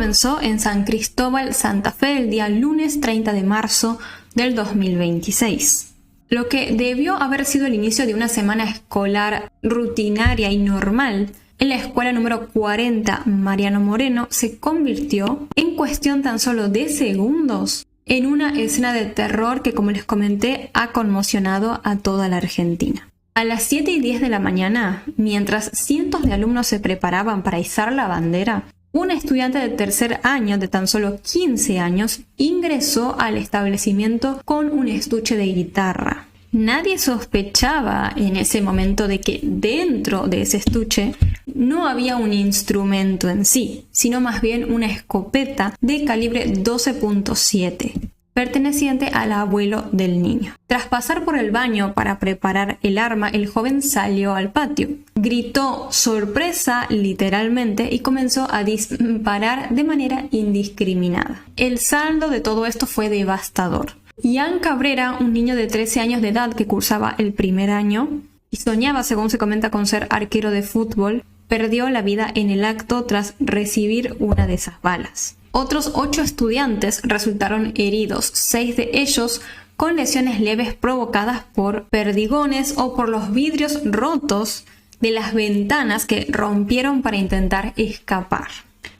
comenzó en San Cristóbal, Santa Fe, el día lunes 30 de marzo del 2026. Lo que debió haber sido el inicio de una semana escolar rutinaria y normal en la escuela número 40 Mariano Moreno se convirtió, en cuestión tan solo de segundos, en una escena de terror que, como les comenté, ha conmocionado a toda la Argentina. A las 7:10 de la mañana, mientras cientos de alumnos se preparaban para izar la bandera, una estudiante de tercer año de tan solo 15 años ingresó al establecimiento con un estuche de guitarra. Nadie sospechaba en ese momento de que dentro de ese estuche no había un instrumento en sí, sino más bien una escopeta de calibre 12.7, perteneciente al abuelo del niño. Tras pasar por el baño para preparar el arma, el joven salió al patio. Gritó sorpresa literalmente y comenzó a disparar de manera indiscriminada. El saldo de todo esto fue devastador. Ian Cabrera, un niño de 13 años de edad que cursaba el primer año y soñaba, según se comenta, con ser arquero de fútbol, perdió la vida en el acto tras recibir una de esas balas. Otros 8 estudiantes resultaron heridos, 6 de ellos con lesiones leves provocadas por perdigones o por los vidrios rotos de las ventanas que rompieron para intentar escapar.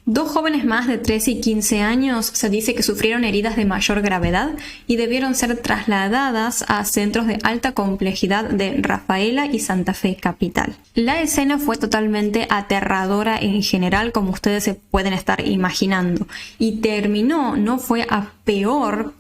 2 jóvenes más de 13 y 15 años se dice que sufrieron heridas de mayor gravedad y debieron ser trasladadas a centros de alta complejidad de Rafaela y Santa Fe capital. La escena fue totalmente aterradora en general, como ustedes se pueden estar imaginando, y terminó, no fue a peor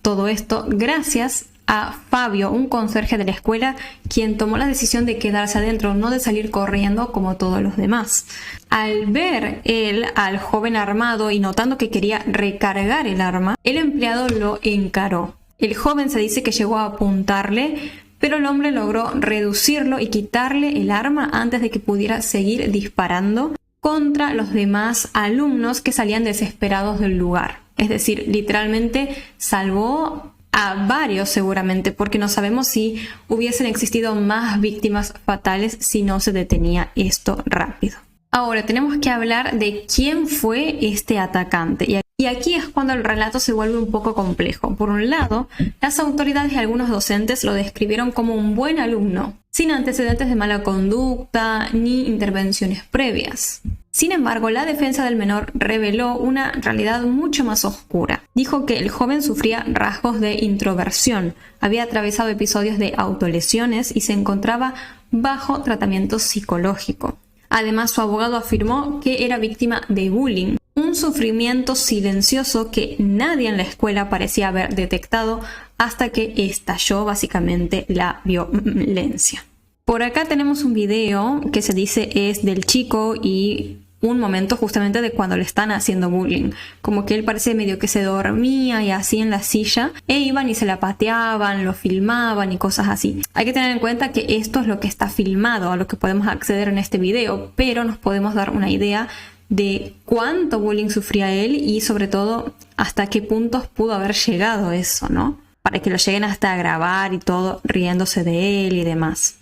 todo esto, gracias a Fabio, un conserje de la escuela, quien tomó la decisión de quedarse adentro, no de salir corriendo como todos los demás. Al ver él al joven armado y notando que quería recargar el arma, el empleado lo encaró. El joven se dice que llegó a apuntarle, pero el hombre logró reducirlo y quitarle el arma antes de que pudiera seguir disparando contra los demás alumnos que salían desesperados del lugar. Es decir, literalmente salvó a varios seguramente, porque no sabemos si hubiesen existido más víctimas fatales si no se detenía esto rápido. Ahora tenemos que hablar de quién fue este atacante. Y aquí es cuando el relato se vuelve un poco complejo. Por un lado, las autoridades y algunos docentes lo describieron como un buen alumno, sin antecedentes de mala conducta ni intervenciones previas. Sin embargo, la defensa del menor reveló una realidad mucho más oscura. Dijo que el joven sufría rasgos de introversión, había atravesado episodios de autolesiones y se encontraba bajo tratamiento psicológico. Además, su abogado afirmó que era víctima de bullying, un sufrimiento silencioso que nadie en la escuela parecía haber detectado hasta que estalló básicamente la violencia. Por acá tenemos un video que se dice es del chico y un momento justamente de cuando le están haciendo bullying. Como que él parece medio que se dormía y así en la silla e iban y se la pateaban, lo filmaban y cosas así. Hay que tener en cuenta que esto es lo que está filmado, a lo que podemos acceder en este video, pero nos podemos dar una idea de cuánto bullying sufría él y sobre todo hasta qué puntos pudo haber llegado eso, ¿no? Para que lo lleguen hasta a grabar y todo riéndose de él y demás.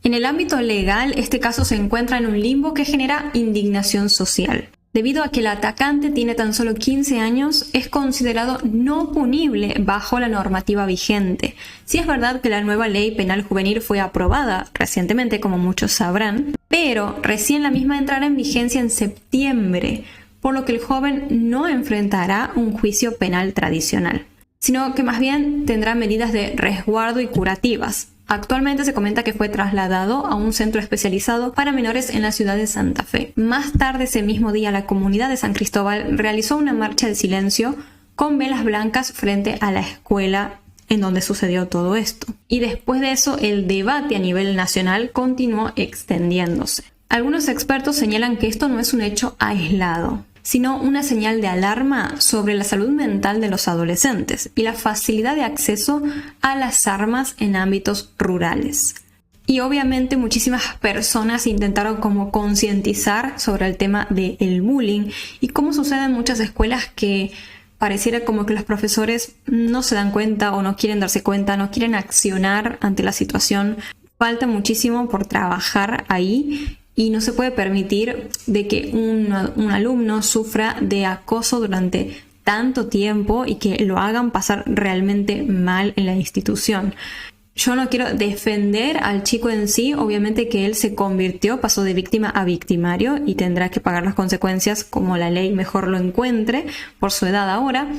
En el ámbito legal, este caso se encuentra en un limbo que genera indignación social. Debido a que el atacante tiene tan solo 15 años, es considerado no punible bajo la normativa vigente. Sí es verdad que la nueva ley penal juvenil fue aprobada recientemente, como muchos sabrán, pero recién la misma entrará en vigencia en septiembre, por lo que el joven no enfrentará un juicio penal tradicional, sino que más bien tendrá medidas de resguardo y curativas. Actualmente se comenta que fue trasladado a un centro especializado para menores en la ciudad de Santa Fe. Más tarde ese mismo día, la comunidad de San Cristóbal realizó una marcha de silencio con velas blancas frente a la escuela en donde sucedió todo esto. Y después de eso, el debate a nivel nacional continuó extendiéndose. Algunos expertos señalan que esto no es un hecho aislado, sino una señal de alarma sobre la salud mental de los adolescentes y la facilidad de acceso a las armas en ámbitos rurales. Y obviamente muchísimas personas intentaron como concientizar sobre el tema del bullying y cómo sucede en muchas escuelas que pareciera como que los profesores no se dan cuenta o no quieren darse cuenta, no quieren accionar ante la situación. Falta muchísimo por trabajar ahí. y no se puede permitir de que un alumno sufra de acoso durante tanto tiempo y que lo hagan pasar realmente mal en la institución. Yo no quiero defender al chico en sí, obviamente que él se convirtió, pasó de víctima a victimario y tendrá que pagar las consecuencias como la ley mejor lo encuentre por su edad ahora,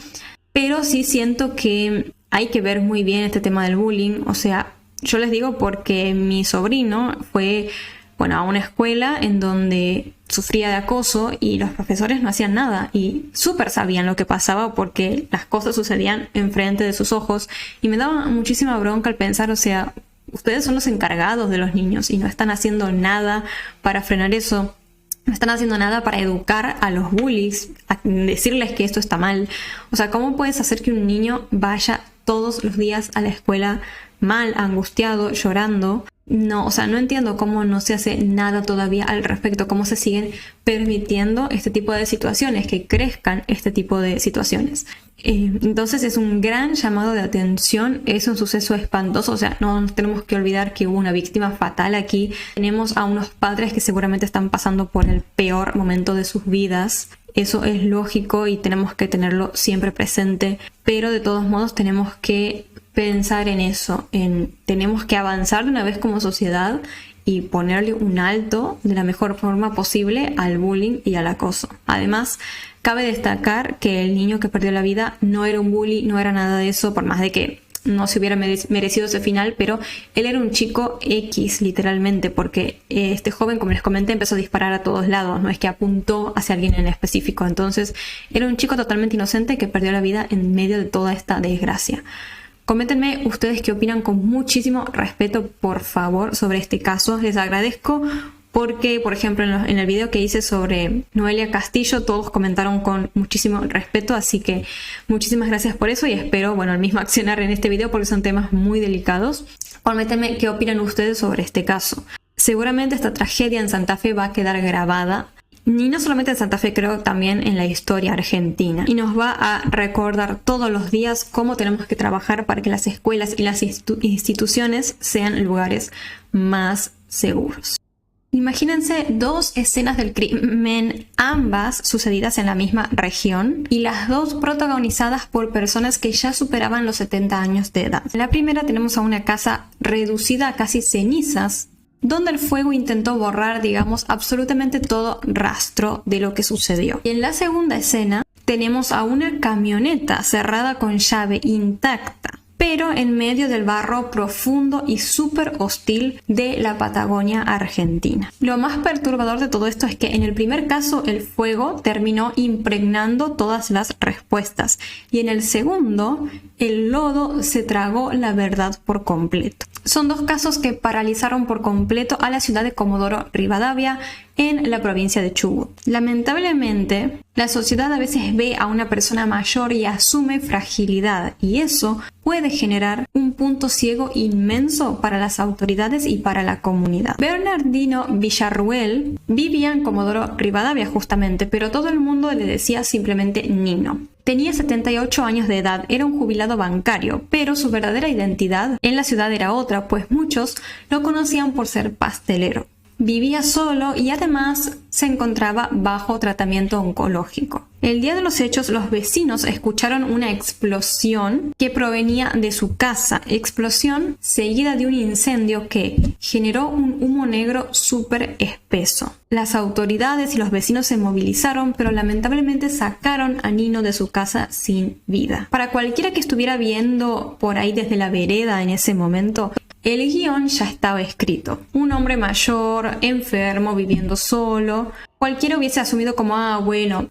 pero sí siento que hay que ver muy bien este tema del bullying. O sea, yo les digo porque mi sobrino fue, a una escuela en donde sufría de acoso y los profesores no hacían nada y súper sabían lo que pasaba porque las cosas sucedían enfrente de sus ojos y me daba muchísima bronca al pensar, o sea, ustedes son los encargados de los niños y no están haciendo nada para frenar eso, no están haciendo nada para educar a los bullies, a decirles que esto está mal. O sea, ¿cómo puedes hacer que un niño vaya todos los días a la escuela mal, angustiado, llorando? No, o sea, no entiendo cómo no se hace nada todavía al respecto, cómo se siguen permitiendo este tipo de situaciones, que crezcan este tipo de situaciones. Entonces es un gran llamado de atención, es un suceso espantoso, o sea, no nos tenemos que olvidar que hubo una víctima fatal aquí. Tenemos a unos padres que seguramente están pasando por el peor momento de sus vidas. Eso es lógico y tenemos que tenerlo siempre presente, pero de todos modos tenemos que pensar en eso, tenemos que avanzar de una vez como sociedad y ponerle un alto de la mejor forma posible al bullying y al acoso. Además, cabe destacar que el niño que perdió la vida no era un bully, no era nada de eso, por más de que no se hubiera merecido ese final, pero él era un chico X, literalmente, porque este joven, como les comenté, empezó a disparar a todos lados, no es que apuntó hacia alguien en específico. Entonces, era un chico totalmente inocente que perdió la vida en medio de toda esta desgracia. Coméntenme ustedes qué opinan con muchísimo respeto, por favor, sobre este caso. Les agradezco porque, por ejemplo, en el video que hice sobre Noelia Castillo, todos comentaron con muchísimo respeto, así que muchísimas gracias por eso y espero, el mismo accionar en este video porque son temas muy delicados. Coméntenme qué opinan ustedes sobre este caso. Seguramente esta tragedia en Santa Fe va a quedar grabada. Y no solamente en Santa Fe, creo también en la historia argentina. Y nos va a recordar todos los días cómo tenemos que trabajar para que las escuelas y las instituciones sean lugares más seguros. Imagínense dos escenas del crimen, ambas sucedidas en la misma región y las dos protagonizadas por personas que ya superaban los 70 años de edad. En la primera tenemos a una casa reducida a casi cenizas, donde el fuego intentó borrar, absolutamente todo rastro de lo que sucedió. Y en la segunda escena tenemos a una camioneta cerrada con llave intacta, pero en medio del barro profundo y súper hostil de la Patagonia argentina. Lo más perturbador de todo esto es que en el primer caso el fuego terminó impregnando todas las respuestas y en el segundo el lodo se tragó la verdad por completo. Son dos casos que paralizaron por completo a la ciudad de Comodoro Rivadavia en la provincia de Chubut. Lamentablemente, la sociedad a veces ve a una persona mayor y asume fragilidad, y eso puede generar un punto ciego inmenso para las autoridades y para la comunidad. Bernardino Villarruel vivía en Comodoro Rivadavia justamente, pero todo el mundo le decía simplemente Nino. Tenía 78 años de edad, era un jubilado bancario, pero su verdadera identidad en la ciudad era otra, pues muchos lo conocían por ser pastelero. Vivía solo y además se encontraba bajo tratamiento oncológico. El día de los hechos, los vecinos escucharon una explosión que provenía de su casa. Explosión seguida de un incendio que generó un humo negro súper espeso. Las autoridades y los vecinos se movilizaron, pero lamentablemente sacaron a Nino de su casa sin vida. Para cualquiera que estuviera viendo por ahí desde la vereda en ese momento, el guión ya estaba escrito. Un hombre mayor, enfermo, viviendo solo. Cualquiera hubiese asumido como,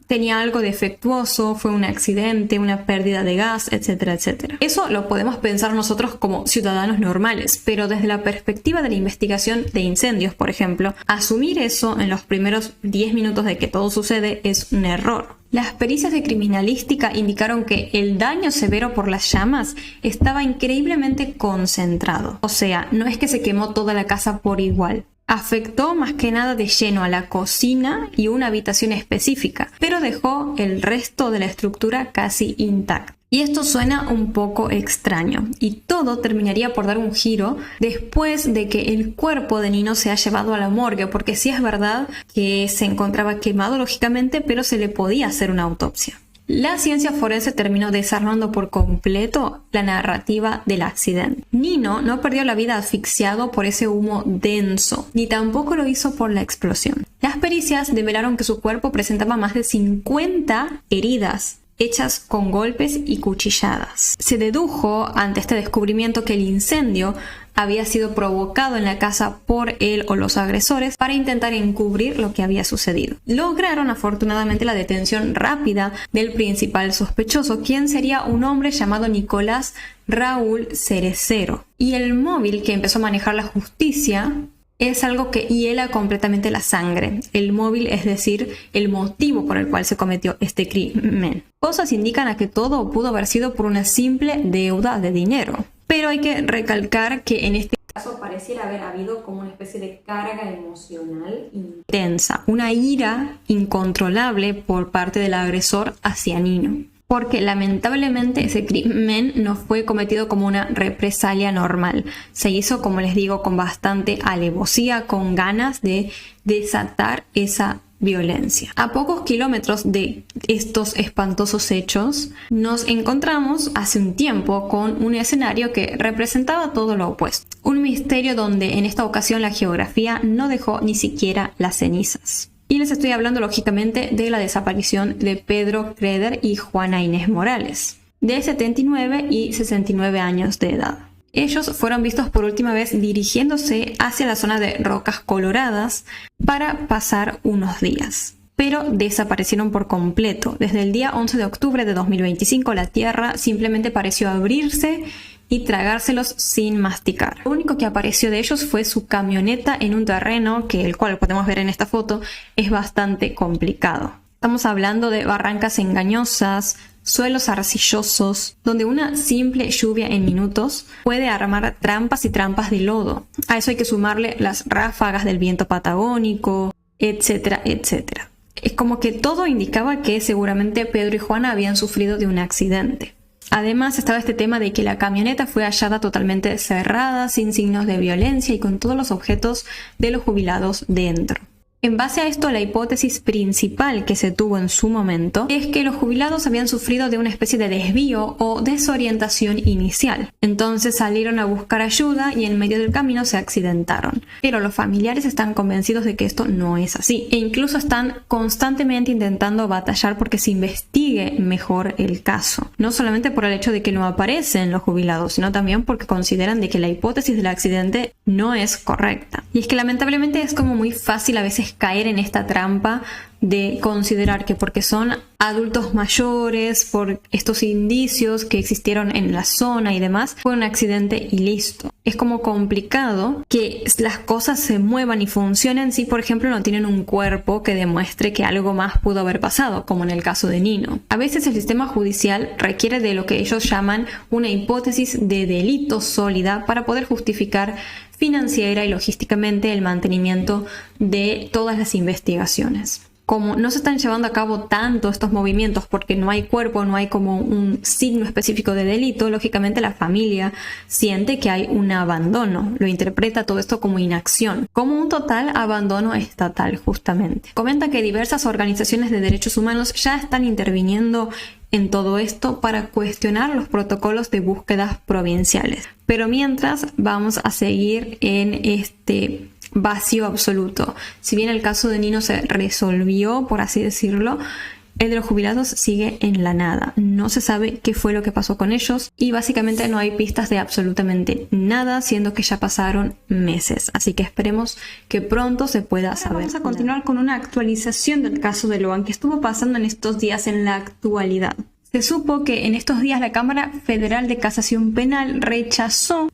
tenía algo defectuoso, fue un accidente, una pérdida de gas, etcétera, etcétera. Eso lo podemos pensar nosotros como ciudadanos normales, pero desde la perspectiva de la investigación de incendios, por ejemplo, asumir eso en los primeros 10 minutos de que todo sucede es un error. Las pericias de criminalística indicaron que el daño severo por las llamas estaba increíblemente concentrado. O sea, no es que se quemó toda la casa por igual. Afectó más que nada de lleno a la cocina y una habitación específica, pero dejó el resto de la estructura casi intacta. Y esto suena un poco extraño, y todo terminaría por dar un giro después de que el cuerpo de Nino sea llevado a la morgue, porque sí es verdad que se encontraba quemado lógicamente, pero se le podía hacer una autopsia. La ciencia forense terminó desarmando por completo la narrativa del accidente. Nino no perdió la vida asfixiado por ese humo denso, ni tampoco lo hizo por la explosión. Las pericias develaron que su cuerpo presentaba más de 50 heridas hechas con golpes y cuchilladas. Se dedujo ante este descubrimiento que el incendio había sido provocado en la casa por él o los agresores para intentar encubrir lo que había sucedido. Lograron afortunadamente la detención rápida del principal sospechoso, quien sería un hombre llamado Nicolás Raúl Cerecero. Y el móvil que empezó a manejar la justicia es algo que hiela completamente la sangre. El móvil, es decir, el motivo por el cual se cometió este crimen. Cosas indican a que todo pudo haber sido por una simple deuda de dinero. Pero hay que recalcar que en este caso pareciera haber habido como una especie de carga emocional intensa, una ira incontrolable por parte del agresor hacia Nino. Porque lamentablemente ese crimen no fue cometido como una represalia normal. Se hizo, como les digo, con bastante alevosía, con ganas de desatar esa violencia. A pocos kilómetros de estos espantosos hechos, nos encontramos hace un tiempo con un escenario que representaba todo lo opuesto. Un misterio donde en esta ocasión la geografía no dejó ni siquiera las cenizas. Y les estoy hablando lógicamente de la desaparición de Pedro Creder y Juana Inés Morales, de 79 y 69 años de edad. Ellos fueron vistos por última vez dirigiéndose hacia la zona de Rocas Coloradas para pasar unos días, pero desaparecieron por completo. Desde el día 11 de octubre de 2025 la tierra simplemente pareció abrirse y tragárselos sin masticar. Lo único que apareció de ellos fue su camioneta en un terreno que, el cual podemos ver en esta foto, es bastante complicado. Estamos hablando de barrancas engañosas, suelos arcillosos, donde una simple lluvia en minutos puede armar trampas y trampas de lodo. A eso hay que sumarle las ráfagas del viento patagónico, etcétera, etcétera. Es como que todo indicaba que seguramente Pedro y Juana habían sufrido de un accidente. Además estaba este tema de que la camioneta fue hallada totalmente cerrada, sin signos de violencia y con todos los objetos de los jubilados dentro. En base a esto, la hipótesis principal que se tuvo en su momento es que los jubilados habían sufrido de una especie de desvío o desorientación inicial. Entonces salieron a buscar ayuda y en medio del camino se accidentaron. Pero los familiares están convencidos de que esto no es así. E incluso están constantemente intentando batallar porque se investigue mejor el caso. No solamente por el hecho de que no aparecen los jubilados, sino también porque consideran de que la hipótesis del accidente no es correcta. Y es que lamentablemente es como muy fácil a veces caer en esta trampa de considerar que porque son adultos mayores, por estos indicios que existieron en la zona y demás, fue un accidente y listo. Es como complicado que las cosas se muevan y funcionen si, por ejemplo, no tienen un cuerpo que demuestre que algo más pudo haber pasado, como en el caso de Nino. A veces el sistema judicial requiere de lo que ellos llaman una hipótesis de delito sólida para poder justificar financiera y logísticamente el mantenimiento de todas las investigaciones. Como no se están llevando a cabo tanto estos movimientos porque no hay cuerpo, no hay como un signo específico de delito, lógicamente la familia siente que hay un abandono, lo interpreta todo esto como inacción, como un total abandono estatal justamente. Comenta que diversas organizaciones de derechos humanos ya están interviniendo en todo esto para cuestionar los protocolos de búsquedas provinciales. Pero mientras vamos a seguir en este vacío absoluto. Si bien el caso de Nino se resolvió, por así decirlo, el de los jubilados sigue en la nada. No se sabe qué fue lo que pasó con ellos y básicamente no hay pistas de absolutamente nada, siendo que ya pasaron meses. Así que esperemos que pronto se pueda saber. Vamos a continuar con una actualización del caso de Loan que estuvo pasando en estos días en la actualidad. Se supo que en estos días la Cámara Federal de Casación Penal rechazó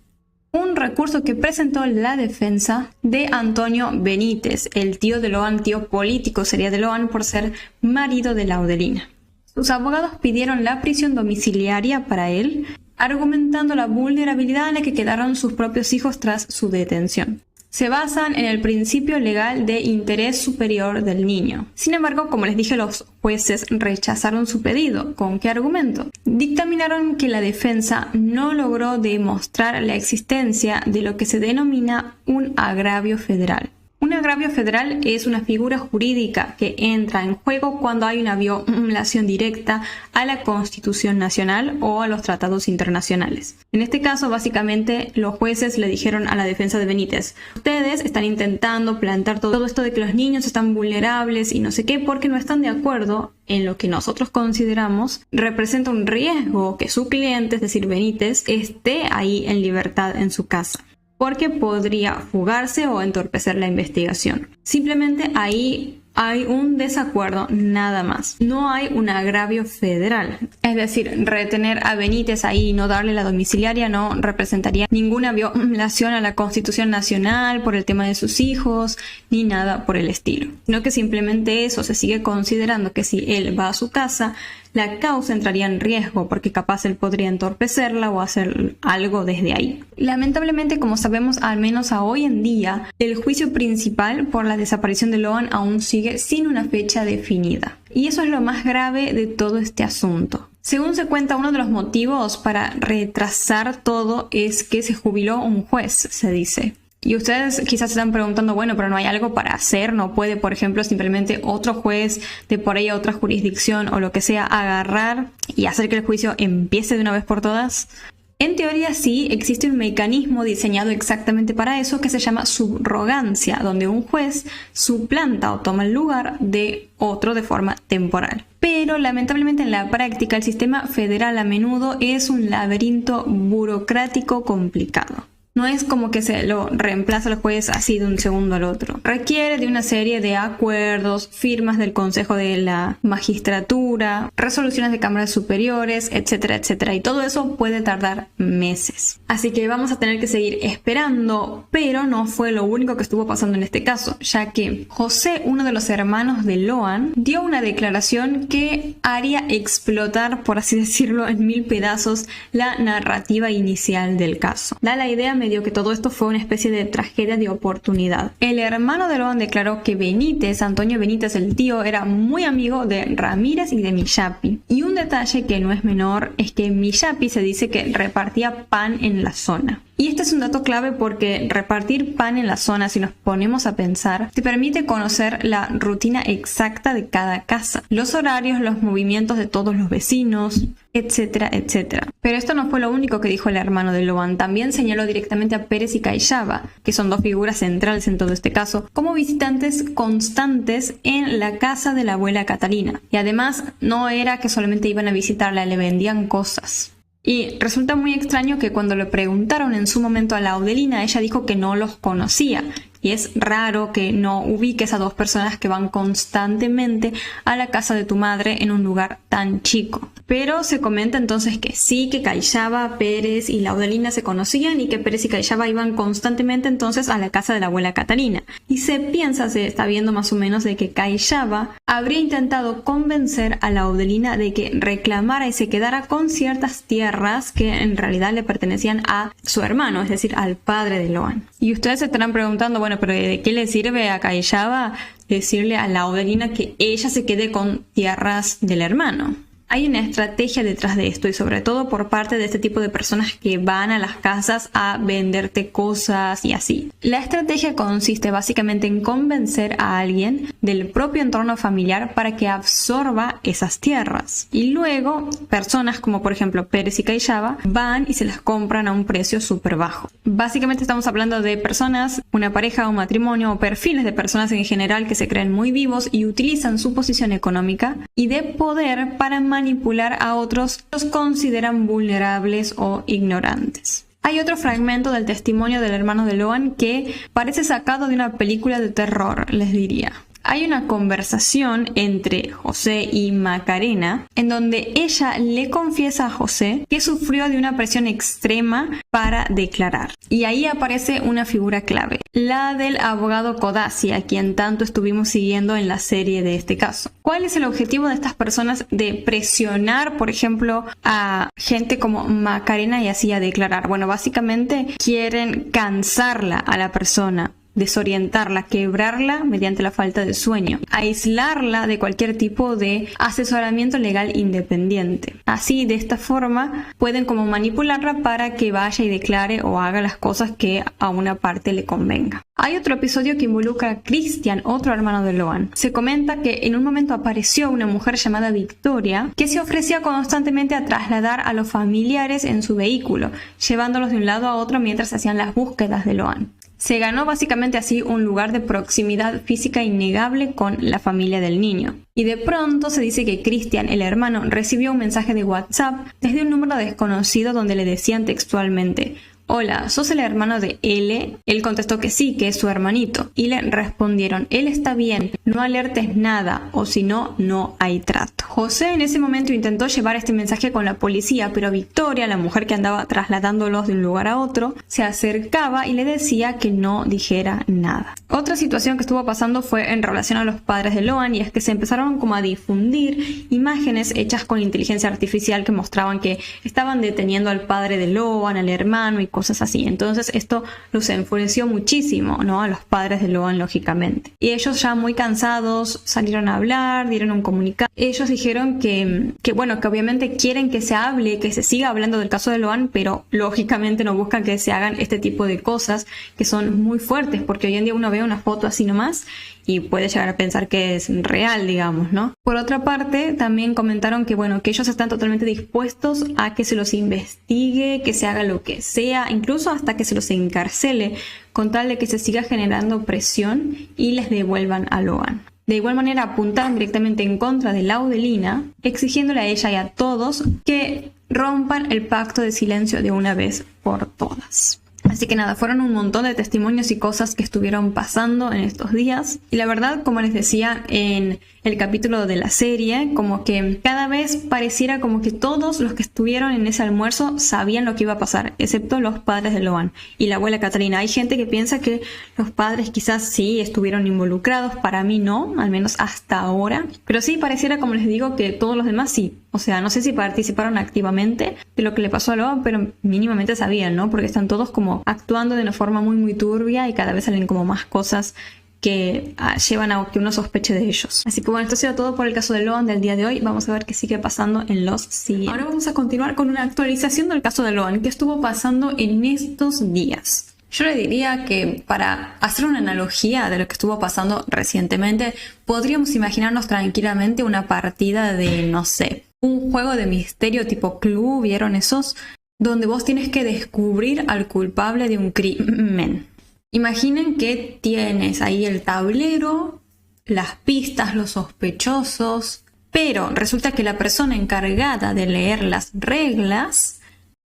un recurso que presentó la defensa de Antonio Benítez, el tío de Loan, tío político sería de Loan por ser marido de Laudelina. Sus abogados pidieron la prisión domiciliaria para él, argumentando la vulnerabilidad en la que quedaron sus propios hijos tras su detención. se basan en el principio legal de interés superior del niño. Sin embargo, como les dije, los jueces rechazaron su pedido. ¿Con qué argumento? Dictaminaron que la defensa no logró demostrar la existencia de lo que se denomina un agravio federal. Un agravio federal es una figura jurídica que entra en juego cuando hay una violación directa a la Constitución Nacional o a los tratados internacionales. En este caso, básicamente, los jueces le dijeron a la defensa de Benítez: ustedes están intentando plantar todo esto de que los niños están vulnerables y no sé qué porque no están de acuerdo en lo que nosotros consideramos representa un riesgo que su cliente, es decir, Benítez, esté ahí en libertad en su casa, porque podría fugarse o entorpecer la investigación. Simplemente ahí hay un desacuerdo, nada más. No hay un agravio federal. Es decir, retener a Benítez ahí y no darle la domiciliaria no representaría ninguna violación a la Constitución Nacional por el tema de sus hijos, ni nada por el estilo. Sino que simplemente eso, se sigue considerando que si él va a su casa, la causa entraría en riesgo porque capaz él podría entorpecerla o hacer algo desde ahí. Lamentablemente, como sabemos, al menos a hoy en día, el juicio principal por la desaparición de Loan aún sigue sin una fecha definida. Y eso es lo más grave de todo este asunto. Según se cuenta, uno de los motivos para retrasar todo es que se jubiló un juez, se dice. Y ustedes quizás se están preguntando, bueno, pero no hay algo para hacer, no puede, por ejemplo, simplemente otro juez de por ahí a otra jurisdicción o lo que sea agarrar y hacer que el juicio empiece de una vez por todas. En teoría sí, existe un mecanismo diseñado exactamente para eso que se llama subrogancia, donde un juez suplanta o toma el lugar de otro de forma temporal. Pero lamentablemente en la práctica el sistema federal a menudo es un laberinto burocrático complicado. No es como que se lo reemplaza el juez así de un segundo al otro. Requiere de una serie de acuerdos, firmas del Consejo de la Magistratura, resoluciones de cámaras superiores, etcétera, etcétera. Y todo eso puede tardar meses. Así que vamos a tener que seguir esperando, pero no fue lo único que estuvo pasando en este caso, ya que José, uno de los hermanos de Loan, dio una declaración que haría explotar, por así decirlo, en 1000 pedazos la narrativa inicial del caso. Da la idea medio que todo esto fue una especie de tragedia de oportunidad. El hermano de Loan declaró que Benítez, Antonio Benítez, el tío, era muy amigo de Ramírez y de Millapi. Y un detalle que no es menor es que Millapi se dice que repartía pan en la zona. Y este es un dato clave porque repartir pan en la zona, si nos ponemos a pensar, te permite conocer la rutina exacta de cada casa, los horarios, los movimientos de todos los vecinos, etcétera, etcétera. Pero esto no fue lo único que dijo el hermano de Loan. También señaló directamente a Pérez y Cayllaba, que son dos figuras centrales en todo este caso, como visitantes constantes en la casa de la abuela Catalina. Y además no era que solamente iban a visitarla, le vendían cosas. Y resulta muy extraño que cuando le preguntaron en su momento a la Audelina, ella dijo que no los conocía. Y es raro que no ubiques a dos personas que van constantemente a la casa de tu madre en un lugar tan chico. Pero se comenta entonces que sí, que Cayllaba, Pérez y la Audelina se conocían y que Pérez y Cayllaba iban constantemente entonces a la casa de la abuela Catalina. Y se está viendo más o menos de que Cayllaba habría intentado convencer a la Audelina de que reclamara y se quedara con ciertas tierras que en realidad le pertenecían a su hermano, es decir, al padre de Loan. Y ustedes se estarán preguntando, bueno, pero ¿de qué le sirve a Cayllaba decirle a la Audelina que ella se quede con tierras del hermano? Hay una estrategia detrás de esto y sobre todo por parte de este tipo de personas que van a las casas a venderte cosas y así. La estrategia consiste básicamente en convencer a alguien del propio entorno familiar para que absorba esas tierras. Y luego personas como por ejemplo Pérez y Cayllaba van y se las compran a un precio súper bajo. Básicamente estamos hablando de personas, una pareja, un matrimonio o perfiles de personas en general que se creen muy vivos y utilizan su posición económica y de poder para manipular a otros, los consideran vulnerables o ignorantes. Hay otro fragmento del testimonio del hermano de Loan que parece sacado de una película de terror, les diría. Hay una conversación entre José y Macarena en donde ella le confiesa a José que sufrió de una presión extrema para declarar. Y ahí aparece una figura clave, la del abogado Codazzi, a quien tanto estuvimos siguiendo en la serie de este caso. ¿Cuál es el objetivo de estas personas de presionar, por ejemplo, a gente como Macarena y así a declarar? Bueno, básicamente quieren cansarla a la persona desorientarla, quebrarla mediante la falta de sueño, aislarla de cualquier tipo de asesoramiento legal independiente. Así, de esta forma, pueden como manipularla para que vaya y declare o haga las cosas que a una parte le convenga. Hay otro episodio que involucra a Christian, otro hermano de Loan. Se comenta que en un momento apareció una mujer llamada Victoria que se ofrecía constantemente a trasladar a los familiares en su vehículo, llevándolos de un lado a otro mientras hacían las búsquedas de Loan. Se ganó básicamente así un lugar de proximidad física innegable con la familia del niño. Y de pronto se dice que Christian, el hermano, recibió un mensaje de WhatsApp desde un número desconocido donde le decían textualmente: «Hola, ¿sos el hermano de L?». Él contestó que sí, que es su hermanito. Y le respondieron: «Él está bien, no alertes nada, o si no, no hay trato». José en ese momento intentó llevar este mensaje con la policía, pero Victoria, la mujer que andaba trasladándolos de un lugar a otro, se acercaba y le decía que no dijera nada. Otra situación que estuvo pasando fue en relación a los padres de Loan, y es que se empezaron como a difundir imágenes hechas con inteligencia artificial que mostraban que estaban deteniendo al padre de Loan, al hermano y cosas así. Entonces esto los enfureció muchísimo, ¿no?, a los padres de Loan, lógicamente. Y ellos, ya muy cansados, salieron a hablar, dieron un comunicado. Ellos dijeron que obviamente quieren que se hable, que se siga hablando del caso de Loan, pero lógicamente no buscan que se hagan este tipo de cosas que son muy fuertes, porque hoy en día uno ve una foto así nomás y puede llegar a pensar que es real, digamos, ¿no? Por otra parte, también comentaron que ellos están totalmente dispuestos a que se los investigue, que se haga lo que sea, incluso hasta que se los encarcele, con tal de que se siga generando presión y les devuelvan a Loan. De igual manera, apuntaron directamente en contra de Laudelina, exigiéndole a ella y a todos que rompan el pacto de silencio de una vez por todas. Así que nada, fueron un montón de testimonios y cosas que estuvieron pasando en estos días. Y la verdad, como les decía en el capítulo de la serie, como que cada vez pareciera como que todos los que estuvieron en ese almuerzo sabían lo que iba a pasar, excepto los padres de Loan y la abuela Catalina. Hay gente que piensa que los padres quizás sí estuvieron involucrados, para mí no, al menos hasta ahora. Pero sí pareciera, como les digo, que todos los demás sí. O sea, no sé si participaron activamente de lo que le pasó a Loan, pero mínimamente sabían, ¿no? Porque están todos como actuando de una forma muy muy turbia y cada vez salen como más cosas que llevan a que uno sospeche de ellos. Así que bueno, esto ha sido todo por el caso de Loan del día de hoy. Vamos a ver qué sigue pasando en los siguientes. Ahora vamos a continuar con una actualización del caso de Loan que estuvo pasando en estos días. Yo le diría que, para hacer una analogía de lo que estuvo pasando recientemente, podríamos imaginarnos tranquilamente una partida de, no sé, un juego de misterio tipo Clue, ¿vieron esos? Donde vos tienes que descubrir al culpable de un crimen. Imaginen que tienes ahí el tablero, las pistas, los sospechosos, pero resulta que la persona encargada de leer las reglas,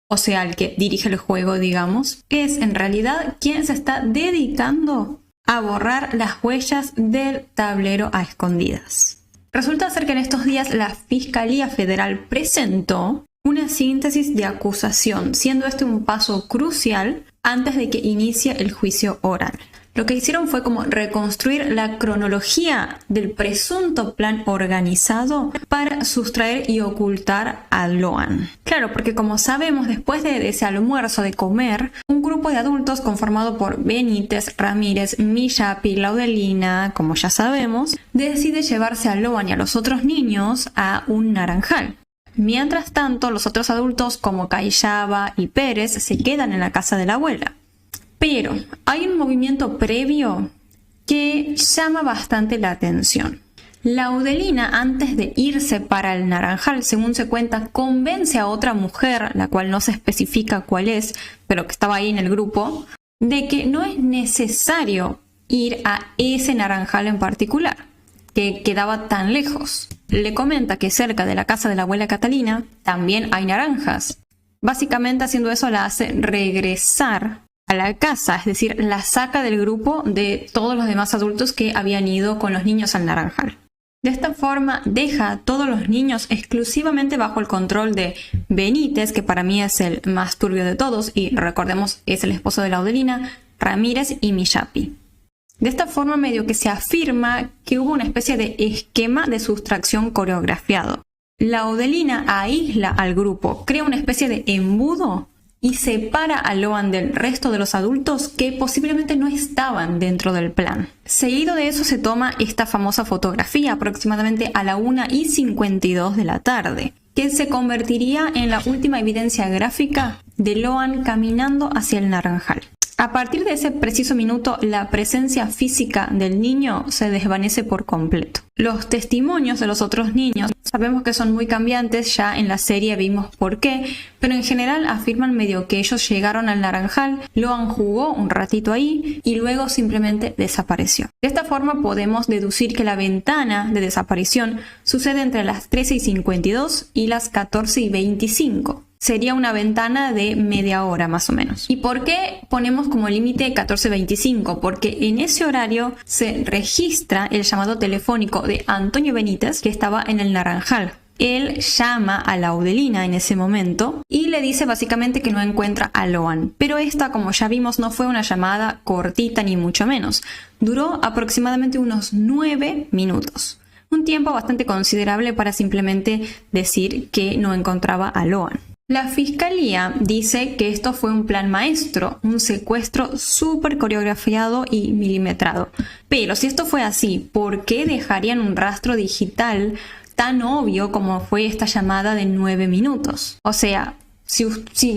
o sea, el que dirige el juego, digamos, es en realidad quien se está dedicando a borrar las huellas del tablero a escondidas. Resulta ser que en estos días la Fiscalía Federal presentó una síntesis de acusación, siendo este un paso crucial antes de que inicie el juicio oral. Lo que hicieron fue como reconstruir la cronología del presunto plan organizado para sustraer y ocultar a Loan. Claro, porque como sabemos, después de ese almuerzo de comer, un grupo de adultos conformado por Benítez, Ramírez, Millapi, Laudelina, como ya sabemos, decide llevarse a Loan y a los otros niños a un naranjal. Mientras tanto, los otros adultos como Cayaba y Pérez se quedan en la casa de la abuela. Pero hay un movimiento previo que llama bastante la atención. Laudelina, antes de irse para el naranjal, según se cuenta, convence a otra mujer, la cual no se especifica cuál es, pero que estaba ahí en el grupo, de que no es necesario ir a ese naranjal en particular, que quedaba tan lejos. Le comenta que cerca de la casa de la abuela Catalina también hay naranjas. Básicamente, haciendo eso, la hace regresar a la casa, es decir, la saca del grupo de todos los demás adultos que habían ido con los niños al naranjal. De esta forma deja a todos los niños exclusivamente bajo el control de Benítez, que para mí es el más turbio de todos, y recordemos es el esposo de Laudelina, Ramírez y Millapi. De esta forma medio que se afirma que hubo una especie de esquema de sustracción coreografiado. Laudelina aísla al grupo, crea una especie de embudo y separa a Loan del resto de los adultos que posiblemente no estaban dentro del plan. Seguido de eso se toma esta famosa fotografía aproximadamente a la 1:52 de la tarde, que se convertiría en la última evidencia gráfica de Loan caminando hacia el naranjal. A partir de ese preciso minuto, la presencia física del niño se desvanece por completo. Los testimonios de los otros niños sabemos que son muy cambiantes, ya en la serie vimos por qué, pero en general afirman medio que ellos llegaron al naranjal, Loan jugó un ratito ahí y luego simplemente desapareció. De esta forma podemos deducir que la ventana de desaparición sucede entre las 13:52 y las 14:25. Sería una ventana de media hora más o menos. ¿Y por qué ponemos como límite 14:25? Porque en ese horario se registra el llamado telefónico de Antonio Benítez, que estaba en el naranjal. Él llama a la Audelina en ese momento y le dice básicamente que no encuentra a Loan. Pero esta, como ya vimos, no fue una llamada cortita ni mucho menos. Duró aproximadamente unos 9 minutos. Un tiempo bastante considerable para simplemente decir que no encontraba a Loan. La fiscalía dice que esto fue un plan maestro, un secuestro súper coreografiado y milimetrado. Pero si esto fue así, ¿por qué dejarían un rastro digital tan obvio como fue esta llamada de 9 minutos? O sea, si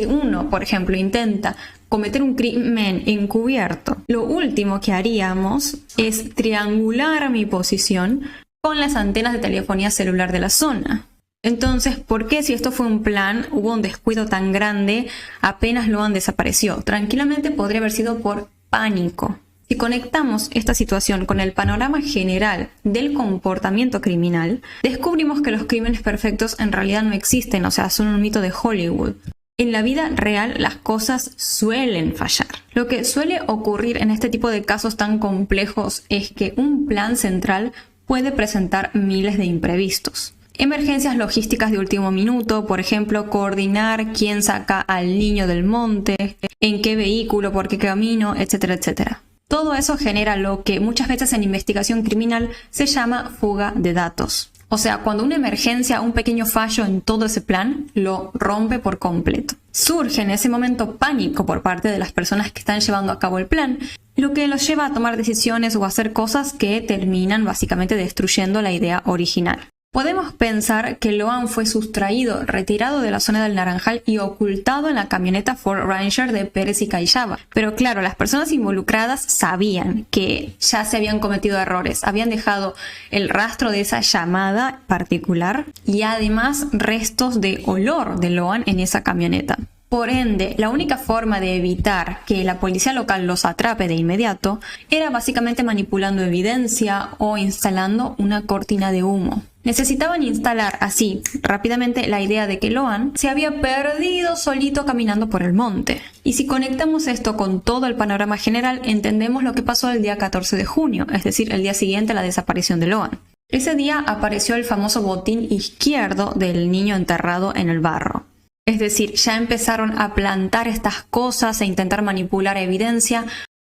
uno, por ejemplo, intenta cometer un crimen encubierto, lo último que haríamos es triangular mi posición con las antenas de telefonía celular de la zona. Entonces, ¿por qué si esto fue un plan, hubo un descuido tan grande, apenas Loan desapareció? Tranquilamente podría haber sido por pánico. Si conectamos esta situación con el panorama general del comportamiento criminal, descubrimos que los crímenes perfectos en realidad no existen, o sea, son un mito de Hollywood. En la vida real las cosas suelen fallar. Lo que suele ocurrir en este tipo de casos tan complejos es que un plan central puede presentar miles de imprevistos. Emergencias logísticas de último minuto, por ejemplo, coordinar quién saca al niño del monte, en qué vehículo, por qué camino, etcétera, etcétera. Todo eso genera lo que muchas veces en investigación criminal se llama fuga de datos. O sea, cuando una emergencia, un pequeño fallo en todo ese plan, lo rompe por completo. Surge en ese momento pánico por parte de las personas que están llevando a cabo el plan, lo que los lleva a tomar decisiones o a hacer cosas que terminan básicamente destruyendo la idea original. Podemos pensar que Loan fue sustraído, retirado de la zona del naranjal y ocultado en la camioneta Ford Ranger de Pérez y Callaba. Pero claro, las personas involucradas sabían que ya se habían cometido errores, habían dejado el rastro de esa llamada particular y además restos de olor de Loan en esa camioneta. Por ende, la única forma de evitar que la policía local los atrape de inmediato era básicamente manipulando evidencia o instalando una cortina de humo. Necesitaban instalar así rápidamente la idea de que Loan se había perdido solito caminando por el monte. Y si conectamos esto con todo el panorama general, entendemos lo que pasó el día 14 de junio, es decir, el día siguiente a la desaparición de Loan. Ese día apareció el famoso botín izquierdo del niño enterrado en el barro. Es decir, ya empezaron a plantar estas cosas e intentar manipular evidencia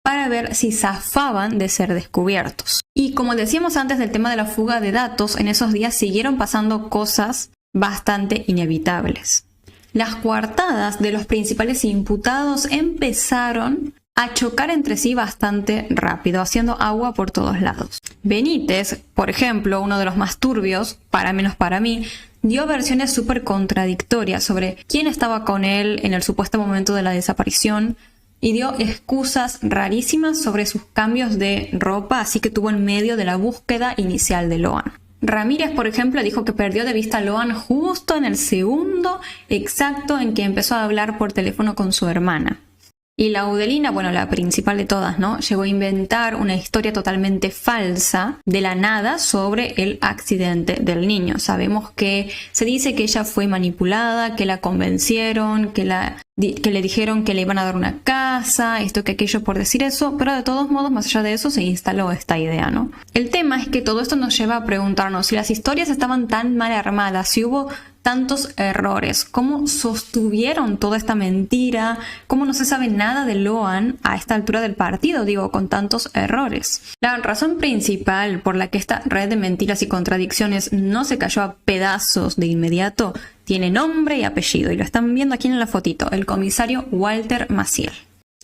para ver si zafaban de ser descubiertos. Y como decíamos antes del tema de la fuga de datos, en esos días siguieron pasando cosas bastante inevitables. Las coartadas de los principales imputados empezaron a chocar entre sí bastante rápido, haciendo agua por todos lados. Benítez, por ejemplo, uno de los más turbios, menos para mí, dio versiones súper contradictorias sobre quién estaba con él en el supuesto momento de la desaparición y dio excusas rarísimas sobre sus cambios de ropa, así que tuvo en medio de la búsqueda inicial de Loan. Ramírez, por ejemplo, dijo que perdió de vista a Loan justo en el segundo exacto en que empezó a hablar por teléfono con su hermana. Y la Audelina, bueno, la principal de todas, ¿no? Llegó a inventar una historia totalmente falsa de la nada sobre el accidente del niño. Sabemos que se dice que ella fue manipulada, que la convencieron, que le dijeron que le iban a dar una casa, esto que aquello por decir eso, pero de todos modos, más allá de eso, se instaló esta idea, ¿no? El tema es que todo esto nos lleva a preguntarnos si las historias estaban tan mal armadas, si hubo tantos errores, cómo sostuvieron toda esta mentira, cómo no se sabe nada de Loan a esta altura del partido, digo, con tantos errores. La razón principal por la que esta red de mentiras y contradicciones no se cayó a pedazos de inmediato tiene nombre y apellido, y lo están viendo aquí en la fotito, el comisario Walter Maciel.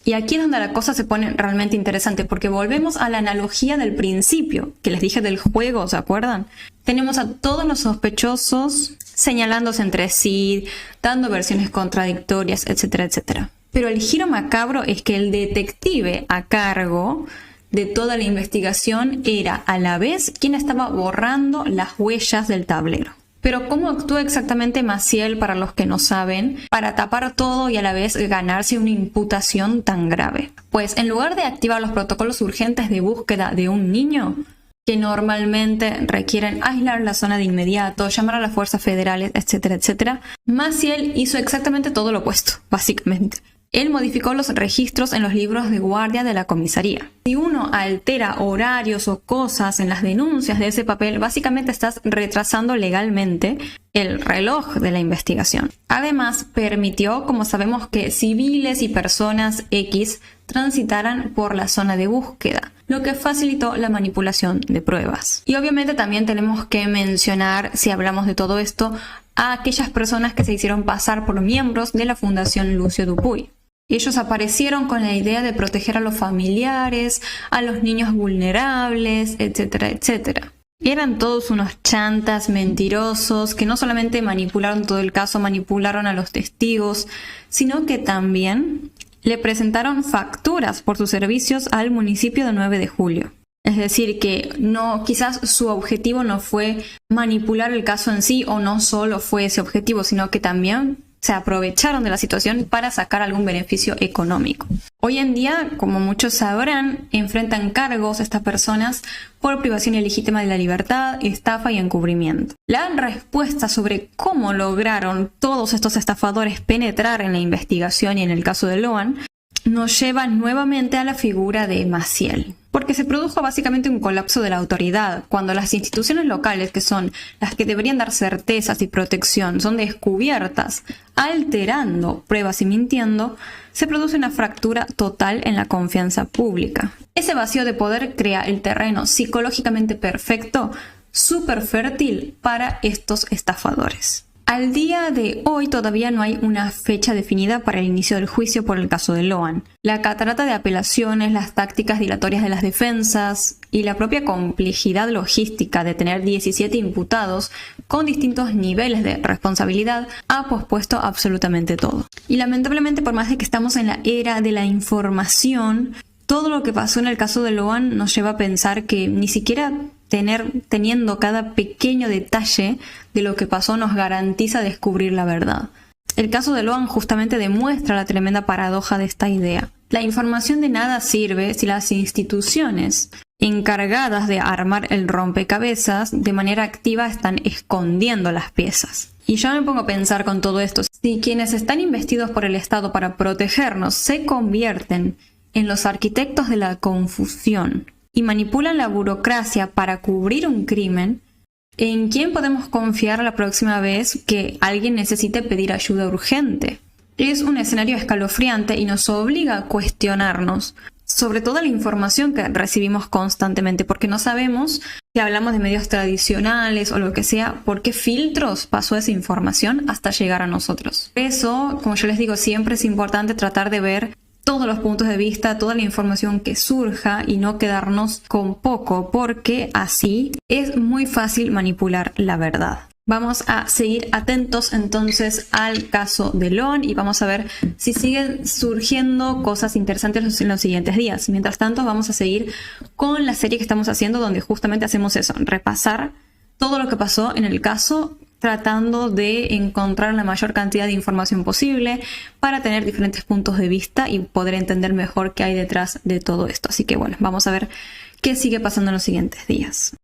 Y aquí es donde la cosa se pone realmente interesante, porque volvemos a la analogía del principio, que les dije del juego, ¿se acuerdan? Tenemos a todos los sospechosos señalándose entre sí, dando versiones contradictorias, etcétera, etcétera. Pero el giro macabro es que el detective a cargo de toda la investigación era a la vez quien estaba borrando las huellas del tablero. Pero ¿cómo actúa exactamente Maciel, para los que no saben, para tapar todo y a la vez ganarse una imputación tan grave? Pues en lugar de activar los protocolos urgentes de búsqueda de un niño, que normalmente requieren aislar la zona de inmediato, llamar a las fuerzas federales, etcétera, etcétera, Maciel hizo exactamente todo lo opuesto, básicamente. Él modificó los registros en los libros de guardia de la comisaría. Si uno altera horarios o cosas en las denuncias de ese papel, básicamente estás retrasando legalmente el reloj de la investigación. Además, permitió, como sabemos, que civiles y personas X transitaran por la zona de búsqueda, lo que facilitó la manipulación de pruebas. Y obviamente también tenemos que mencionar, si hablamos de todo esto, a aquellas personas que se hicieron pasar por miembros de la Fundación Lucio Dupuy. Ellos aparecieron con la idea de proteger a los familiares, a los niños vulnerables, etcétera, etcétera. Eran todos unos chantas mentirosos que no solamente manipularon todo el caso, manipularon a los testigos, sino que también le presentaron facturas por sus servicios al municipio de 9 de julio. Es decir, que quizás su objetivo no fue manipular el caso en sí, o no solo fue ese objetivo, sino que también se aprovecharon de la situación para sacar algún beneficio económico. Hoy en día, como muchos sabrán, enfrentan cargos estas personas por privación ilegítima de la libertad, estafa y encubrimiento. La respuesta sobre cómo lograron todos estos estafadores penetrar en la investigación y en el caso de Loan nos lleva nuevamente a la figura de Maciel, porque se produjo básicamente un colapso de la autoridad. Cuando las instituciones locales, que son las que deberían dar certezas y protección, son descubiertas alterando pruebas y mintiendo, se produce una fractura total en la confianza pública. Ese vacío de poder crea el terreno psicológicamente perfecto, súper fértil para estos estafadores. Al día de hoy todavía no hay una fecha definida para el inicio del juicio por el caso de Loan. La catarata de apelaciones, las tácticas dilatorias de las defensas y la propia complejidad logística de tener 17 imputados con distintos niveles de responsabilidad ha pospuesto absolutamente todo. Y lamentablemente, por más de que estamos en la era de la información, todo lo que pasó en el caso de Loan nos lleva a pensar que ni siquiera teniendo cada pequeño detalle de lo que pasó nos garantiza descubrir la verdad. El caso de Loan justamente demuestra la tremenda paradoja de esta idea. La información de nada sirve si las instituciones encargadas de armar el rompecabezas de manera activa están escondiendo las piezas. Y yo me pongo a pensar con todo esto, si quienes están investidos por el Estado para protegernos se convierten en los arquitectos de la confusión y manipulan la burocracia para cubrir un crimen, ¿en quién podemos confiar la próxima vez que alguien necesite pedir ayuda urgente? Es un escenario escalofriante y nos obliga a cuestionarnos sobre toda la información que recibimos constantemente, porque no sabemos, si hablamos de medios tradicionales o lo que sea, por qué filtros pasó esa información hasta llegar a nosotros. Por eso, como yo les digo, siempre es importante tratar de ver todos los puntos de vista, toda la información que surja y no quedarnos con poco, porque así es muy fácil manipular la verdad. Vamos a seguir atentos entonces al caso de Loan y vamos a ver si siguen surgiendo cosas interesantes en los siguientes días. Mientras tanto, vamos a seguir con la serie que estamos haciendo, donde justamente hacemos eso, repasar todo lo que pasó en el caso, tratando de encontrar la mayor cantidad de información posible para tener diferentes puntos de vista y poder entender mejor qué hay detrás de todo esto. Así que bueno, vamos a ver qué sigue pasando en los siguientes días.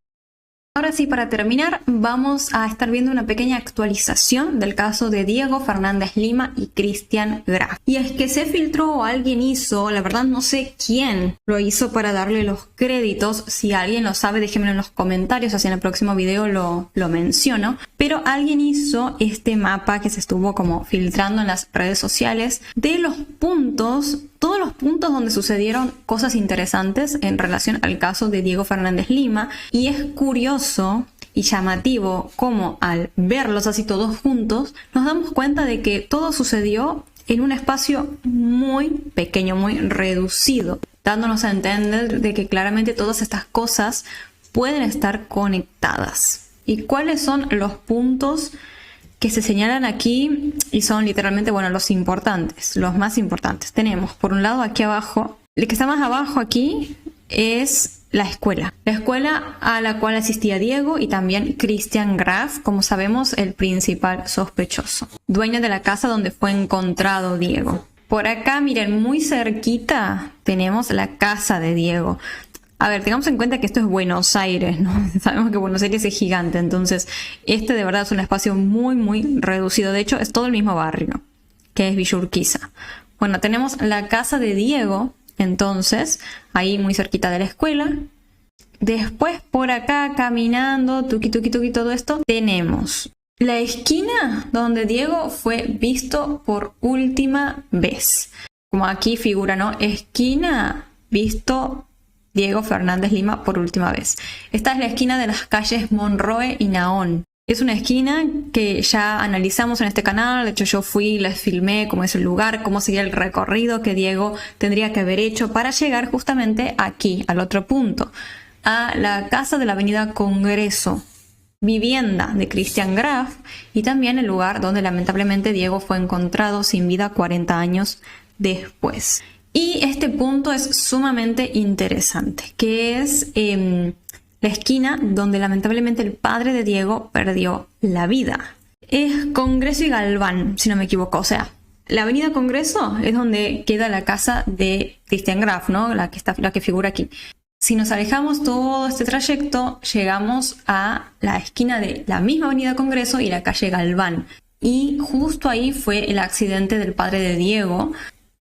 Ahora sí, para terminar, vamos a estar viendo una pequeña actualización del caso de Diego Fernández Lima y Christian Graf. Y es que se filtró o alguien hizo, la verdad no sé quién lo hizo para darle los créditos. Si alguien lo sabe, déjenmelo en los comentarios, así en el próximo video lo menciono. Pero alguien hizo este mapa que se estuvo como filtrando en las redes sociales de los puntos, todos los puntos donde sucedieron cosas interesantes en relación al caso de Diego Fernández Lima. Y es curioso y llamativo cómo al verlos así todos juntos nos damos cuenta de que todo sucedió en un espacio muy pequeño, muy reducido, dándonos a entender de que claramente todas estas cosas pueden estar conectadas. ¿Y cuáles son los puntos que se señalan aquí? Y son literalmente, bueno, los importantes, los más importantes. Tenemos por un lado aquí abajo, el que está más abajo aquí es la escuela a la cual asistía Diego y también Christian Graf, como sabemos el principal sospechoso, dueño de la casa donde fue encontrado Diego. Por acá, miren, muy cerquita tenemos la casa de Diego. A ver, tengamos en cuenta que esto es Buenos Aires, ¿no? Sabemos que Buenos Aires es gigante, entonces este de verdad es un espacio muy reducido. De hecho, es todo el mismo barrio, que es Villa Urquiza. Bueno, tenemos la casa de Diego, entonces, ahí muy cerquita de la escuela. Después por acá caminando, tuqui todo esto, tenemos la esquina donde Diego fue visto por última vez. Como aquí figura, ¿no? Esquina visto Diego Fernández Lima por última vez. Esta es la esquina de las calles Monroe y Naón. Es una esquina que ya analizamos en este canal. De hecho, yo fui, les filmé cómo es el lugar, cómo sería el recorrido que Diego tendría que haber hecho para llegar justamente aquí, al otro punto, a la casa de la avenida Congreso, vivienda de Christian Graf, y también el lugar donde lamentablemente Diego fue encontrado sin vida 40 años después. Y este punto es sumamente interesante, que es la esquina donde lamentablemente el padre de Diego perdió la vida. Es Congreso y Galván, si no me equivoco. O sea, la avenida Congreso es donde queda la casa de Christian Graf, ¿no? La que figura aquí. Si nos alejamos todo este trayecto, llegamos a la esquina de la misma avenida Congreso y la calle Galván. Y justo ahí fue el accidente del padre de Diego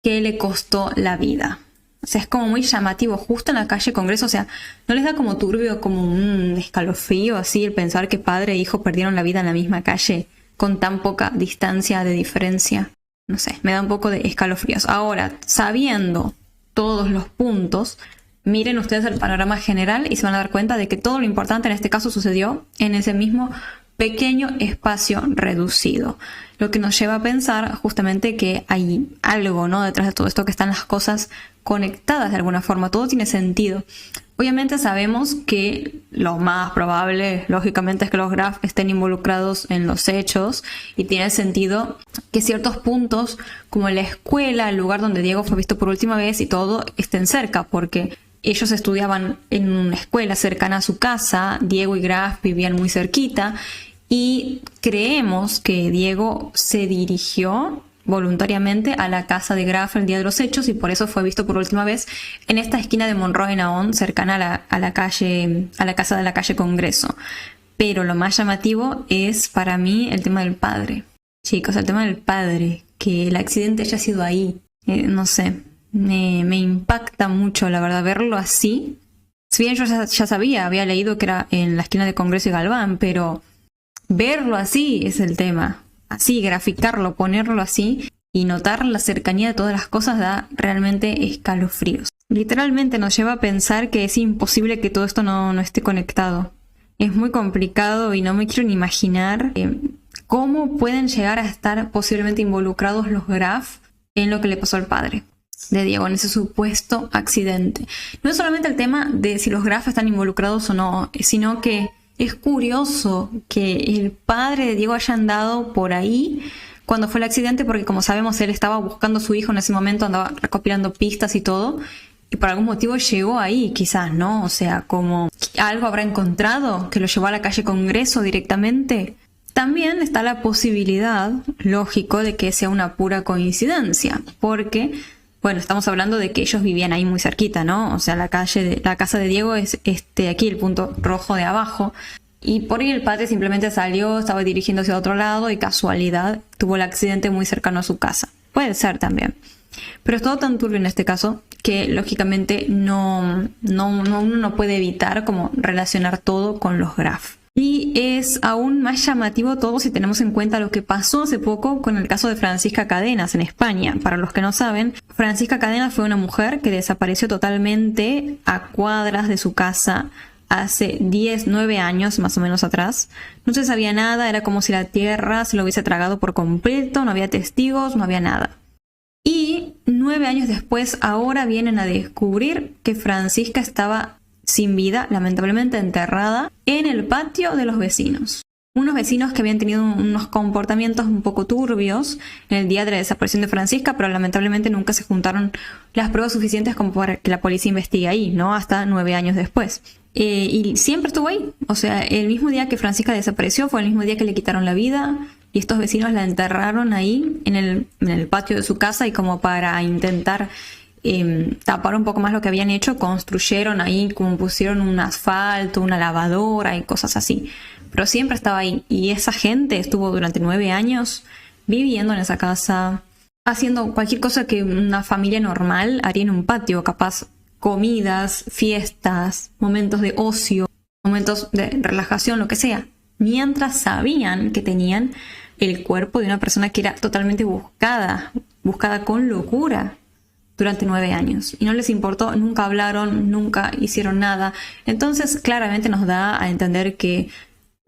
que le costó la vida. O sea, es como muy llamativo, justo en la calle Congreso. O sea, ¿no les da como turbio, como un escalofrío así el pensar que padre e hijo perdieron la vida en la misma calle con tan poca distancia de diferencia? No sé, me da un poco de escalofríos. Ahora, sabiendo todos los puntos, miren ustedes el panorama general y se van a dar cuenta de que todo lo importante en este caso sucedió en ese mismo pequeño espacio reducido. Lo que nos lleva a pensar justamente que hay algo, ¿no?, detrás de todo esto, que están las cosas conectadas de alguna forma. Todo tiene sentido. Obviamente sabemos que lo más probable, lógicamente, es que los Graf estén involucrados en los hechos, y tiene sentido que ciertos puntos, como la escuela, el lugar donde Diego fue visto por última vez y todo, estén cerca, porque ellos estudiaban en una escuela cercana a su casa. Diego y Graf vivían muy cerquita, y creemos que Diego se dirigió voluntariamente a la casa de Graf el día de los hechos, y por eso fue visto por última vez en esta esquina de Monroe y Naón, cercana a la casa de la calle Congreso. Pero lo más llamativo es para mí el tema del padre. Chicos, el tema del padre, que el accidente haya sido ahí, no sé, me impacta mucho, la verdad, verlo así. Si bien yo ya sabía, había leído que era en la esquina de Congreso y Galván, pero verlo así es el tema. Así, graficarlo, ponerlo así y notar la cercanía de todas las cosas da realmente escalofríos. Literalmente nos lleva a pensar que es imposible que todo esto no esté conectado. Es muy complicado y no me quiero ni imaginar cómo pueden llegar a estar posiblemente involucrados los Graf en lo que le pasó al padre de Diego, en ese supuesto accidente. No es solamente el tema de si los Graf están involucrados o no, sino que es curioso que el padre de Diego haya andado por ahí cuando fue el accidente, porque como sabemos él estaba buscando a su hijo en ese momento, andaba recopilando pistas y todo, y por algún motivo llegó ahí, quizás, ¿no? O sea, como algo habrá encontrado que lo llevó a la calle Congreso directamente. También está la posibilidad, lógico, de que sea una pura coincidencia, porque, bueno, estamos hablando de que ellos vivían ahí muy cerquita, ¿no? O sea, la casa de Diego es aquí, el punto rojo de abajo. y por ahí el padre simplemente salió, estaba dirigiéndose a otro lado y casualidad tuvo el accidente muy cercano a su casa. Puede ser también. Pero es todo tan turbio en este caso que lógicamente uno no puede evitar como relacionar todo con los Graf. Y es aún más llamativo todo si tenemos en cuenta lo que pasó hace poco con el caso de Francisca Cadenas en España. Para los que no saben, Francisca Cadenas fue una mujer que desapareció totalmente a cuadras de su casa hace 9 años más o menos atrás. No se sabía nada, era como si la tierra se lo hubiese tragado por completo, no había testigos, no había nada. Y 9 años después, ahora vienen a descubrir que Francisca estaba sin vida, lamentablemente enterrada, en el patio de los vecinos. Unos vecinos que habían tenido unos comportamientos un poco turbios en el día de la desaparición de Francisca, pero lamentablemente nunca se juntaron las pruebas suficientes como para que la policía investigue ahí, ¿no? Hasta 9 años después. Y siempre estuvo ahí. O sea, el mismo día que Francisca desapareció fue el mismo día que le quitaron la vida. Y estos vecinos la enterraron ahí en el patio de su casa, y como para intentar tapar un poco más lo que habían hecho, construyeron ahí, como pusieron un asfalto, una lavadora y cosas así. Pero siempre estaba ahí. Y esa gente estuvo durante 9 años viviendo en esa casa, haciendo cualquier cosa que una familia normal haría en un patio, capaz comidas, fiestas, momentos de ocio, momentos de relajación, lo que sea. Mientras sabían que tenían el cuerpo de una persona que era totalmente buscada con locura durante 9 años. Y no les importó, nunca hablaron, nunca hicieron nada. Entonces claramente nos da a entender que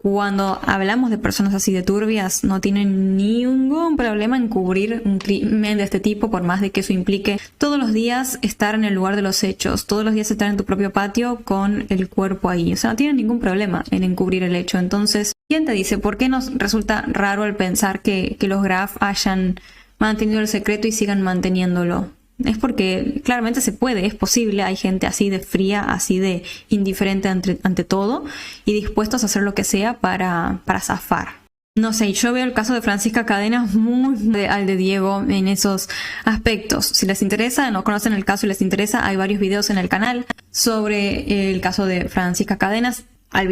cuando hablamos de personas así de turbias, no tienen ningún problema en cubrir un crimen de este tipo, por más de que eso implique todos los días estar en el lugar de los hechos, todos los días estar en tu propio patio con el cuerpo ahí. O sea, no tienen ningún problema en encubrir el hecho. Entonces, ¿quién te dice? ¿Por qué nos resulta raro el pensar que los Graf hayan mantenido el secreto y sigan manteniéndolo? Es porque claramente se puede, es posible, hay gente así de fría, así de indiferente ante todo y dispuestos a hacer lo que sea para zafar. No sé, yo veo el caso de Francisca Cadenas muy al de Diego en esos aspectos. Si les interesa, no conocen el caso y les interesa, hay varios videos en el canal sobre el caso de Francisca Cadenas. Al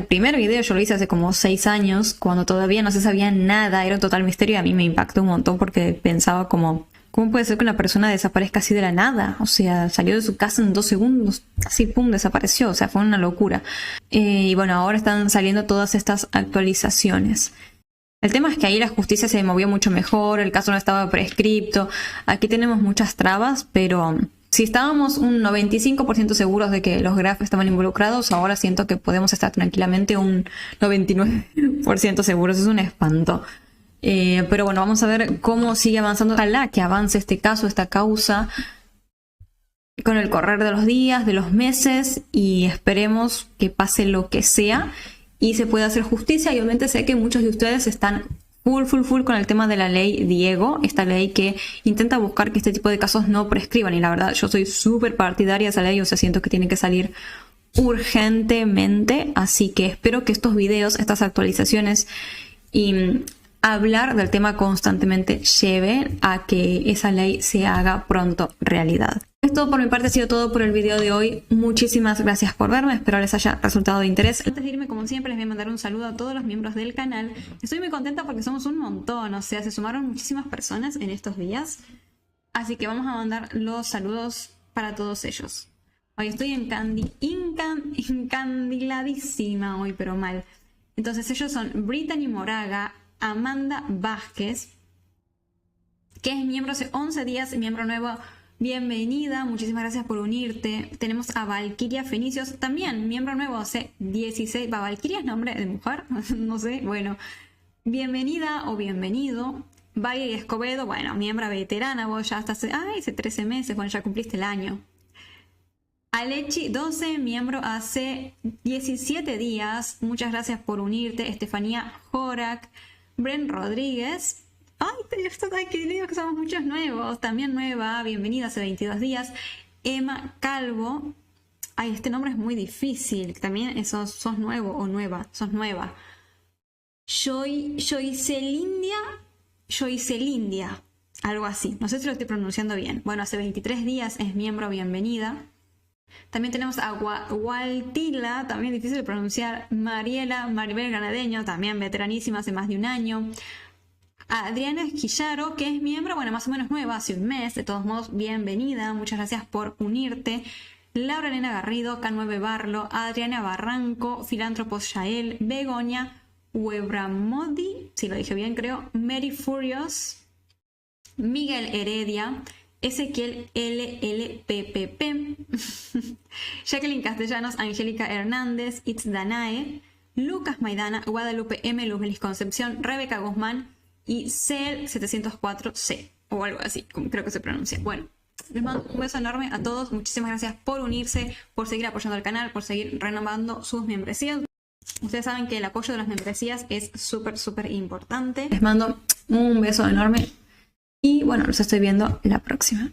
primer video yo lo hice hace como 6 años, cuando todavía no se sabía nada, era un total misterio, y a mí me impactó un montón porque pensaba como, ¿cómo puede ser que una persona desaparezca así de la nada? O sea, salió de su casa en 2 segundos, así pum, desapareció. O sea, fue una locura. Y bueno, ahora están saliendo todas estas actualizaciones. El tema es que ahí la justicia se movió mucho mejor, el caso no estaba prescripto. Aquí tenemos muchas trabas, pero si estábamos un 95% seguros de que los Graf estaban involucrados, ahora siento que podemos estar tranquilamente un 99% seguros. Es un espanto. Pero bueno, vamos a ver cómo sigue avanzando. Ojalá que avance este caso, esta causa, con el correr de los días, de los meses, y esperemos que pase lo que sea y se pueda hacer justicia. Y obviamente sé que muchos de ustedes están full con el tema de la ley Diego, esta ley que intenta buscar que este tipo de casos no prescriban, y la verdad yo soy súper partidaria de esa ley. O sea, siento que tiene que salir urgentemente, así que espero que estos videos, estas actualizaciones y hablar del tema constantemente lleve a que esa ley se haga pronto realidad. Esto por mi parte ha sido todo por el video de hoy. Muchísimas gracias por verme, espero les haya resultado de interés. Antes de irme, como siempre, les voy a mandar un saludo a todos los miembros del canal. Estoy muy contenta porque somos un montón, o sea, se sumaron muchísimas personas en estos días. Así que vamos a mandar los saludos para todos ellos. Hoy estoy encandiladísima hoy, pero mal. Entonces ellos son Brittany Moraga, Amanda Vázquez, que es miembro hace 11 días, miembro nuevo, bienvenida, muchísimas gracias por unirte. Tenemos a Valkyria Fenicios, también miembro nuevo hace 16, Valkyria es nombre de mujer, no sé, bueno, bienvenida o bienvenido. Valle Escobedo, bueno, miembro veterana, vos ya hasta hace 13 meses, bueno, ya cumpliste el año. Alechi 12, miembro hace 17 días, muchas gracias por unirte. Estefanía Jorak, Bren Rodríguez, que digo que somos muchos nuevos, también nueva, bienvenida hace 22 días. Emma Calvo, este nombre es muy difícil, también sos nuevo o nueva, sos nueva. Joycelindia, algo así, no sé si lo estoy pronunciando bien. Bueno, hace 23 días es miembro, bienvenida. También tenemos a Waltila, también difícil de pronunciar, Mariela, Maribel Granadeño, también veteranísima hace más de un año. Adriana Esquillaro, que es miembro, bueno, más o menos nueva, hace un mes, de todos modos, bienvenida, muchas gracias por unirte. Laura Elena Garrido, K9 Barlo, Adriana Barranco, Filántropos Yael, Begoña, Webramodi, si lo dije bien creo, Mary Furious, Miguel Heredia, Ezequiel LLPPP, Jacqueline Castellanos, Angélica Hernández, Itz Danae, Lucas Maidana, Guadalupe M. Luz Concepción, Rebeca Guzmán y CEL 704C, o algo así, como creo que se pronuncia. Bueno, les mando un beso enorme a todos, muchísimas gracias por unirse, por seguir apoyando al canal, por seguir renovando sus membresías. Ustedes saben que el apoyo de las membresías es súper importante. Les mando un beso enorme y bueno, los estoy viendo la próxima.